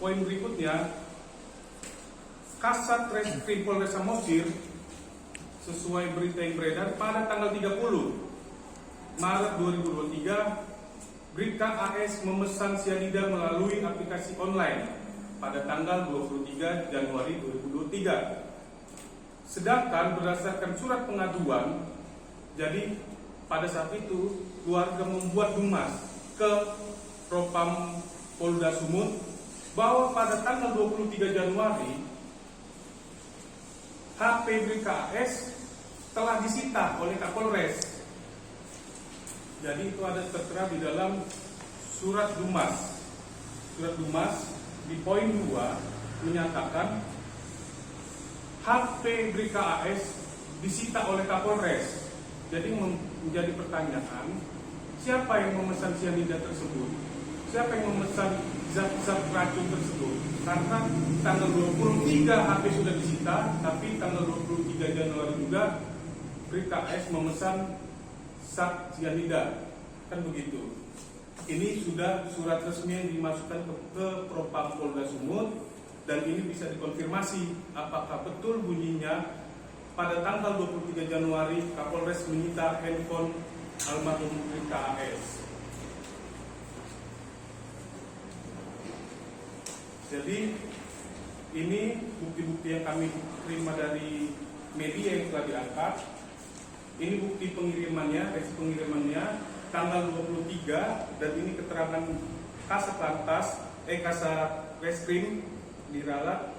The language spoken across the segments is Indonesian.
poin berikutnya, Kasat Reskrim Polres Samosir sesuai berita yang beredar pada tanggal 30 Maret 2023, Bribka AS memesan cyanida melalui aplikasi online pada tanggal 23 Januari 2023. Sedangkan berdasarkan surat pengaduan, jadi pada saat itu keluarga membuat dumas ke Propam Polda Sumut bahwa pada tanggal 23 Januari HP Bribka AS telah disita oleh Kapolres. Jadi itu ada tertera di dalam surat dumas. Surat dumas di poin 2 menyatakan HP Bribka AS disita oleh Kapolres. Jadi menjadi pertanyaan, siapa yang memesan cyanida tersebut? Siapa yang memesan zat-zat racun tersebut? Karena tanggal 23 HP sudah disita, tapi tanggal 23 Januari juga Bribka AS memesan zat cyanida. Kan begitu. Ini sudah surat resmi yang dimasukkan ke Propam Polda Sumut, dan ini bisa dikonfirmasi apakah betul bunyinya pada tanggal 23 Januari Kapolres menyita handphone almarhum Bribka AS. Jadi ini bukti-bukti yang kami terima dari media yang telah diangkat. Ini bukti pengirimannya, resi pengirimannya tanggal 23, dan ini keterangan Kasat Lantas, Kasat Reskrim di Ralat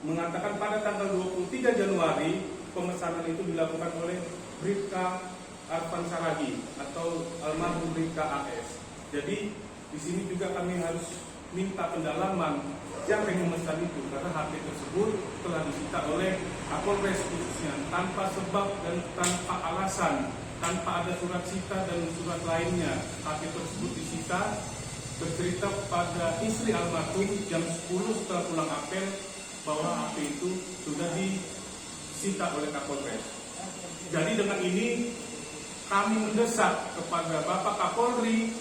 mengatakan pada tanggal 23 Januari pemesanan itu dilakukan oleh Bribka Arfan Saragi atau almarhum Bribka AS. Jadi di sini juga kami harus minta pendalaman siapa yang memesan itu, karena HP tersebut telah disita oleh Kapolres khususnya tanpa sebab dan tanpa alasan, tanpa ada surat sita dan surat lainnya. HP tersebut disita bercerita pada istri almarhum jam 10 setelah pulang apel bahwa HP itu sudah disita oleh Kapolres. Jadi dengan ini kami mendesak kepada Bapak Kapolri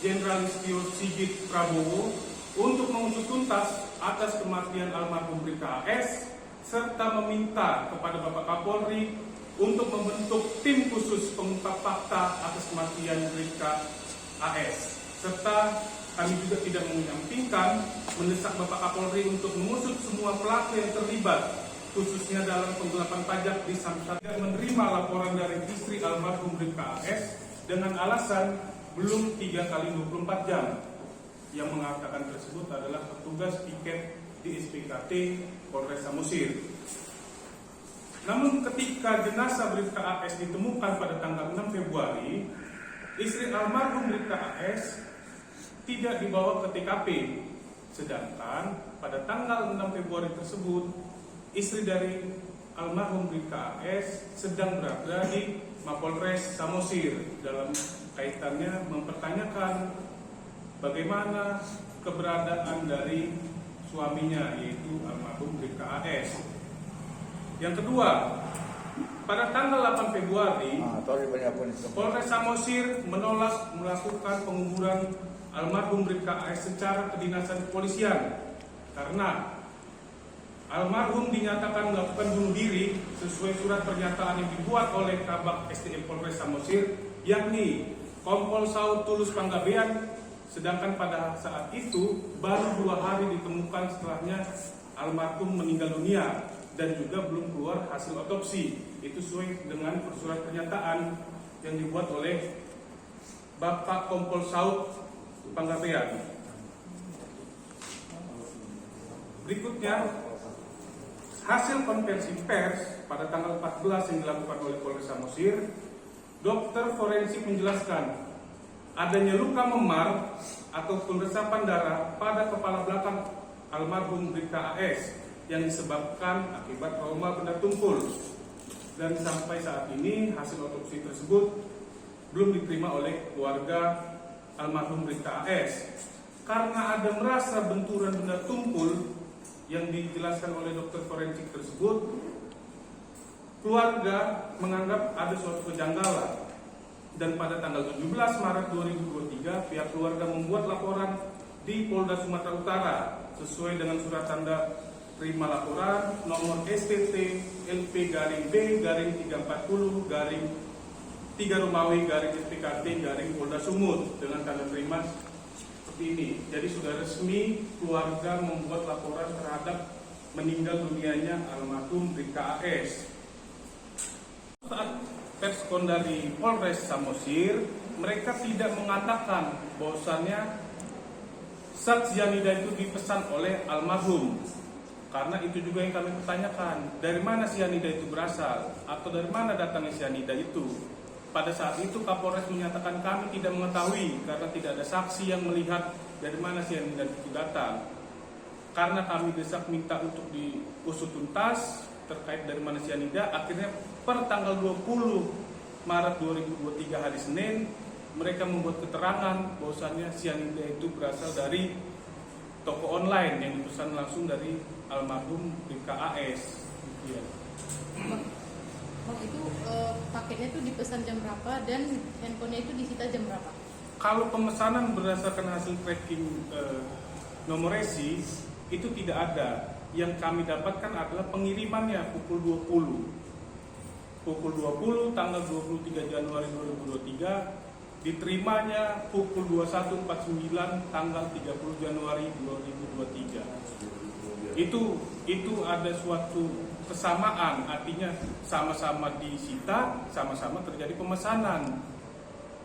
Jenderal Listio Sigit Prabowo untuk mengusut tuntas atas kematian almarhum Bribka AS, serta meminta kepada Bapak Kapolri untuk membentuk tim khusus pengungkap fakta atas kematian Bribka AS. Serta kami juga tidak menyampingkan mendesak Bapak Kapolri untuk mengusut semua pelaku yang terlibat, khususnya dalam penggelapan pajak di Samsat, dan menerima laporan dari istri almarhum Bribka AS dengan alasan belum 3 kali 24 jam. Yang mengatakan tersebut adalah petugas piket di SPKT Polres Samosir. Namun ketika jenazah Bribka AS ditemukan pada tanggal 6 Februari, istri almarhum Bribka AS tidak dibawa ke TKP. Sedangkan pada tanggal 6 Februari tersebut, istri dari almarhum Bribka AS sedang berada di Mapolres Samosir dalam kaitannya mempertanyakan bagaimana keberadaan dari suaminya, yaitu almarhum Bribka AS. Yang kedua, pada tanggal 8 Februari, Polres Samosir menolak melakukan penguburan almarhum Bribka AS secara kedinasan kepolisian karena almarhum dinyatakan melakukan bunuh diri sesuai surat pernyataan yang dibuat oleh Kabak SDM Polres Samosir, yakni Kompol Saud Tulus Panggabean. Sedangkan pada saat itu baru 2 hari ditemukan setelahnya almarhum meninggal dunia dan juga belum keluar hasil otopsi. Itu sesuai dengan surat pernyataan yang dibuat oleh Bapak Kompol Saud Panggabean. Berikutnya, hasil konferensi pers pada tanggal 14 yang dilakukan oleh Polres Samosir, dokter forensik menjelaskan adanya luka memar ataupun resapan darah pada kepala belakang almarhum Bribka AS yang disebabkan akibat trauma benda tumpul. Dan sampai saat ini hasil otopsi tersebut belum diterima oleh keluarga almarhum Bribka AS. Karena ada merasa benturan benda tumpul yang dijelaskan oleh dokter forensik tersebut, keluarga menganggap ada suatu kejanggalan. Dan pada tanggal 17 Maret 2023 pihak keluarga membuat laporan di Polda Sumatera Utara sesuai dengan surat tanda terima laporan nomor STT LP garing B garing 340 garing 3 Romawi garing SPKT garing Polda Sumut dengan tanda terima seperti ini. Jadi sudah resmi keluarga membuat laporan terhadap meninggal dunianya almarhum Bribka AS. Saat perskon dari Polres Samosir, mereka tidak mengatakan bahwasannya zat cyanida itu dipesan oleh almarhum. Karena itu juga yang kami pertanyakan, dari mana cyanida itu berasal atau dari mana datangnya cyanida itu. Pada saat itu Kapolres menyatakan kami tidak mengetahui karena tidak ada saksi yang melihat dari mana cyanida itu datang. Karena kami desak minta untuk diusut tuntas terkait dari mana cyanida, akhirnya per tanggal 20 Maret 2023 hari Senin mereka membuat keterangan bahwasannya cyanida itu berasal dari toko online yang dipesan langsung dari almarhum Bribka AS. Ya. Bang, itu paketnya itu dipesan jam berapa dan handphonenya itu disita jam berapa? Kalau pemesanan berdasarkan hasil tracking nomor resi itu tidak ada. Yang kami dapatkan adalah pengirimannya pukul 20. Pukul 20 tanggal 23 Januari 2023, diterimanya pukul 21.49 tanggal 30 Januari 2023. Itu ada suatu kesamaan, artinya sama-sama disita, sama-sama terjadi pemesanan.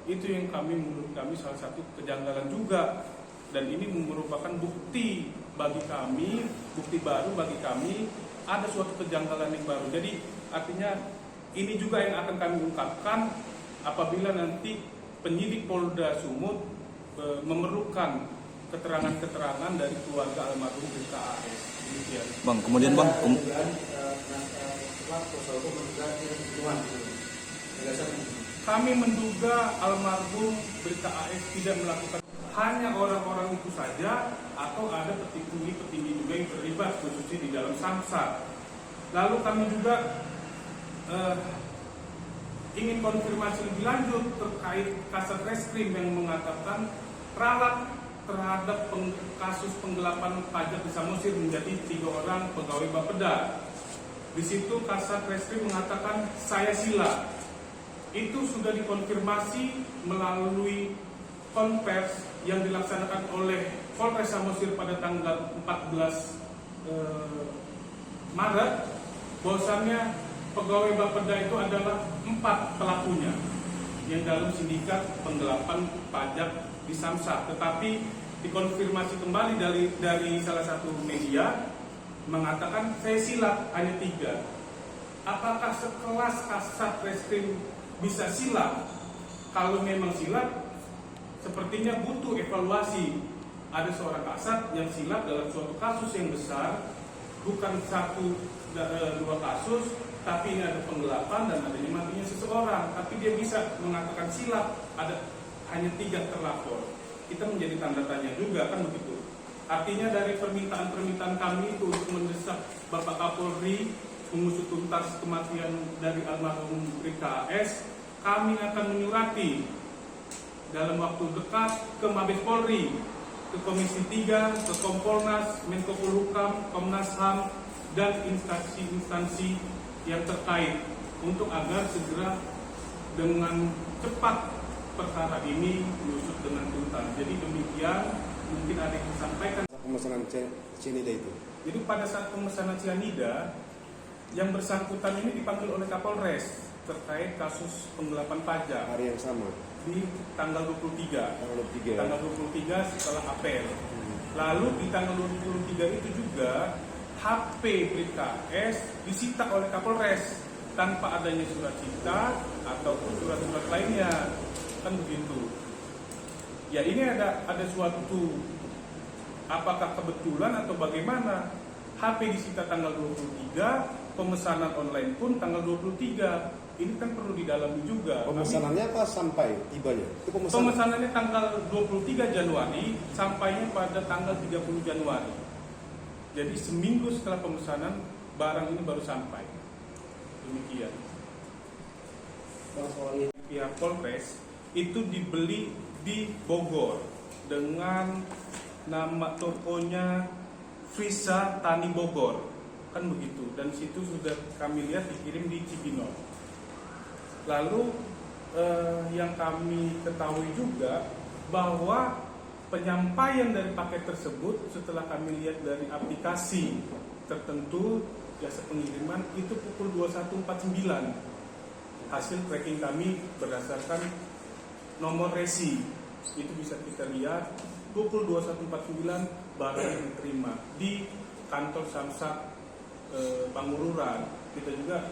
Itu yang menurut kami salah satu kejanggalan juga, dan ini merupakan bukti bagi kami, bukti baru bagi kami, ada suatu kejanggalan yang baru. Jadi artinya ini juga yang akan kami ungkapkan apabila nanti penyidik Polda Sumut memerlukan keterangan-keterangan dari keluarga almarhum Bribka AS. Bang, kemudian Bang, kami menduga almarhum Bribka AS tidak melakukan, hanya orang-orang itu saja atau ada petinggi-petinggi juga yang terlibat khususnya di dalam Samsat. Lalu kami juga ingin konfirmasi lebih lanjut terkait Kasat Reskrim yang mengatakan ralat terhadap kasus penggelapan pajak di Samosir menjadi 3 orang pegawai Bapeda. Di situ Kasat Reskrim mengatakan saya sila. Itu sudah dikonfirmasi melalui konvers yang dilaksanakan oleh Polres Samosir pada tanggal 14 Maret, bahwasannya pegawai Bapeda itu adalah 4 pelakunya yang dalam sindikat penggelapan pajak di Samsat. Tetapi dikonfirmasi kembali dari salah satu media mengatakan saya silat hanya 3. Apakah sekelas Kasat Reskrim bisa silat? Kalau memang silat, sepertinya butuh evaluasi. Ada seorang kasat yang silat dalam suatu kasus yang besar, bukan 1-2 kasus, tapi ini ada penggelapan dan adanya matinya seseorang. Tapi dia bisa mengatakan silat, ada hanya 3 terlapor. Kita menjadi tanda tanya juga, kan begitu. Artinya dari permintaan-permintaan kami itu untuk mendesak Bapak Kapolri mengusut tuntas kematian dari almarhum Bribka AS, kami akan menyurati dalam waktu dekat ke Mabes Polri, ke Komisi 3, ke Kompolnas, Menko Polhukam, Komnas HAM, dan instansi-instansi yang terkait untuk agar segera dengan cepat perkara ini diusut dengan tuntas. Jadi demikian, mungkin ada yang disampaikan. Pemesanan cyanida itu. Jadi pada saat pemesanan cyanida, yang bersangkutan ini dipanggil oleh Kapolres terkait kasus penggelapan pajak. Hari yang sama. Di tanggal 23. Tanggal 23 setelah apel. Lalu di tanggal 23 itu juga HP Bribka AS disita oleh Kapolres tanpa adanya surat cita ataupun surat-surat lainnya. Kan begitu. Ya ini ada suatu, apakah kebetulan atau bagaimana? HP disita tanggal 23, pemesanan online pun tanggal 23. Ini kan perlu didalami juga. Pemesanannya apa sampai tibanya? Itu pemesanannya tanggal 23 Januari, sampainya pada tanggal 30 Januari. Jadi seminggu setelah pemesanan, barang ini baru sampai. Demikian. Pihak Polres itu dibeli di Bogor dengan nama tokonya Visa Tani Bogor, kan begitu. Dan situ sudah kami lihat dikirim di Cibinong. Lalu yang kami ketahui juga bahwa penyampaian dari paket tersebut setelah kami lihat dari aplikasi tertentu jasa pengiriman itu pukul 21.49. Hasil tracking kami berdasarkan nomor resi itu bisa kita lihat pukul 21.49 barang yang diterima di kantor Samsat Pangururan. Kita juga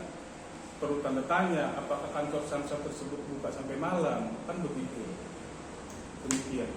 perlu tanda tanya apakah kantor Samsat tersebut buka sampai malam, kan begitu. Demikian.